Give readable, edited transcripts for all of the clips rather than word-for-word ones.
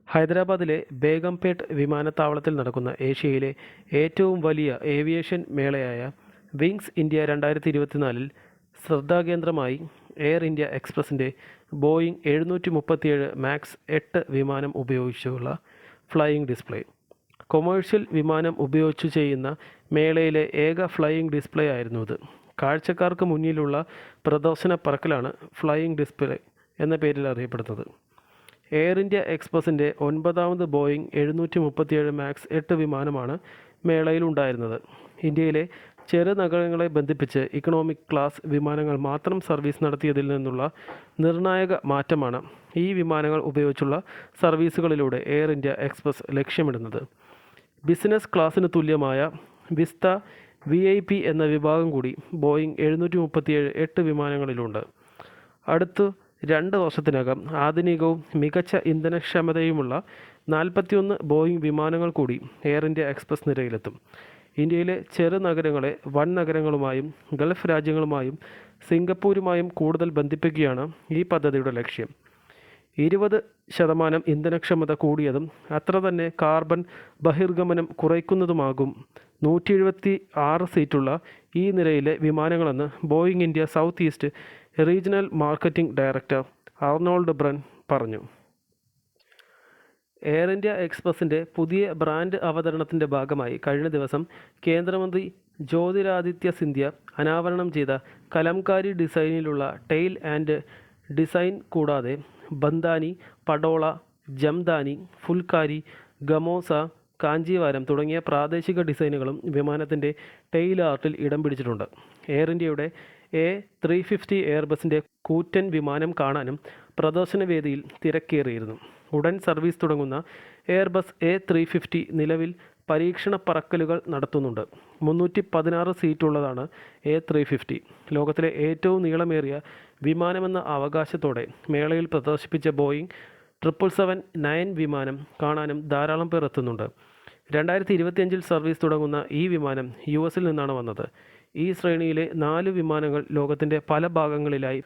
ഹൈദരാബാദിലെ ബേഗംപേട്ട് വിമാനത്താവളത്തിൽ നടക്കുന്ന ഏഷ്യയിലെ ഏറ്റവും വലിയ ഏവിയേഷൻ മേളയായ വിങ്സ് ഇന്ത്യ 2024-ൽ ശ്രദ്ധാകേന്ദ്രമായി എയർ ഇന്ത്യ എക്സ്പ്രസിൻ്റെ ബോയിങ് 737 മാക്സ് 8 വിമാനം ഉപയോഗിച്ചുള്ള ഫ്ലൈയിങ് ഡിസ്പ്ലേ. കൊമേഴ്ഷ്യൽ വിമാനം ഉപയോഗിച്ചു ചെയ്യുന്ന മേളയിലെ ഏക ഫ്ലൈയിങ് ഡിസ്പ്ലേ ആയിരുന്നു ഇത്. കാഴ്ചക്കാർക്ക് മുന്നിലുള്ള പ്രദർശന പറക്കലാണ് ഫ്ലൈയിങ് ഡിസ്പ്ലേ എന്ന പേരിൽ അറിയപ്പെടുന്നത്. എയർ ഇന്ത്യ എക്സ്പ്രസിൻ്റെ 9ാമത് ബോയിങ് 737 മാക്സ് 8 വിമാനമാണ് മേളയിലുണ്ടായിരുന്നത്. ഇന്ത്യയിലെ ചെറു നഗരങ്ങളെ ബന്ധിപ്പിച്ച് ഇക്കണോമിക് ക്ലാസ് വിമാനങ്ങൾ മാത്രം സർവീസ് നടത്തിയതിൽ നിന്നുള്ള നിർണായക മാറ്റമാണ് ഈ വിമാനങ്ങൾ ഉപയോഗിച്ചുള്ള സർവീസുകളിലൂടെ എയർ ഇന്ത്യ എക്സ്പ്രസ് ലക്ഷ്യമിടുന്നത്. ബിസിനസ് ക്ലാസ്സിന് തുല്യമായ വിസ്ത VIP എന്ന വിഭാഗം കൂടി ബോയിങ് 737 8 വിമാനങ്ങളിലുണ്ട്. അടുത്ത 2 വർഷത്തിനകം ആധുനികവും മികച്ച ഇന്ധനക്ഷമതയുമുള്ള 41 ബോയിങ് വിമാനങ്ങൾ കൂടി എയർ ഇന്ത്യ എക്സ്പ്രസ് നിരയിലെത്തും. ഇന്ത്യയിലെ ചെറു നഗരങ്ങളെ വൻ നഗരങ്ങളുമായും ഗൾഫ് രാജ്യങ്ങളുമായും സിംഗപ്പൂരുമായും കൂടുതൽ ബന്ധിപ്പിക്കുകയാണ് ഈ പദ്ധതിയുടെ ലക്ഷ്യം. 20% ഇന്ധനക്ഷമത കൂടിയതും അത്ര തന്നെ കാർബൺ ബഹിർഗമനം കുറയ്ക്കുന്നതുമാകും 176 സീറ്റുള്ള ഈ നിരയിലെ വിമാനങ്ങളെന്ന് Boeing India south east regional marketing director Arnold Brun പറഞ്ഞു. എയർ ഇന്ത്യ എക്സ്പ്രസിൻ്റെ പുതിയ ബ്രാൻഡ് അവതരണത്തിൻ്റെ ഭാഗമായി കഴിഞ്ഞ ദിവസം കേന്ദ്രമന്ത്രി ജ്യോതിരാദിത്യ സിന്ധ്യ അനാവരണം ചെയ്ത കലംകാരി ഡിസൈനിലുള്ള ടെയിൽ ആൻഡ് ഡിസൈൻ കൂടാതെ ബന്ദാനി, പടോള, ജംദാനി, ഫുൽക്കാരി, ഗമോസ, കാഞ്ചീവാരം തുടങ്ങിയ പ്രാദേശിക ഡിസൈനുകളും വിമാനത്തിൻ്റെ ടെയിൽ ആർട്ടിൽ ഇടം പിടിച്ചിട്ടുണ്ട്. എയർ ഇന്ത്യയുടെ A350 എയർബസിൻ്റെ കൂറ്റൻ വിമാനം കാണാനും പ്രദർശനവേദിയിൽ തിരക്കേറിയിരുന്നു. ഉടൻ സർവീസ് തുടങ്ങുന്ന എയർബസ് A350 നിലവിൽ പരീക്ഷണ പറക്കലുകൾ നടത്തുന്നുണ്ട്. 316 സീറ്റുള്ളതാണ് A350. ലോകത്തിലെ ഏറ്റവും നീളമേറിയ വിമാനമെന്ന അവകാശത്തോടെ മേളയിൽ പ്രദർശിപ്പിച്ച ബോയിങ് 777-9 വിമാനം കാണാനും ധാരാളം പേർ എത്തുന്നുണ്ട്. 2025-ൽ സർവീസ് തുടങ്ങുന്ന ഈ വിമാനം US-ൽ നിന്നാണ് വന്നത്. ഈ ശ്രേണിയിലെ 4 വിമാനങ്ങൾ ലോകത്തിൻ്റെ പല ഭാഗങ്ങളിലായി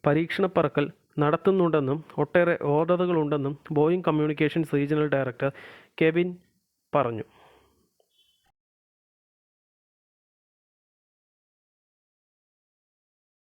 പരീക്ഷണ പറക്കൽ നടത്തുന്നുണ്ടെന്നും ഒട്ടേറെ ഓർഡറുകളുണ്ടെന്നും Boeing communications regional director Kevin പറഞ്ഞു.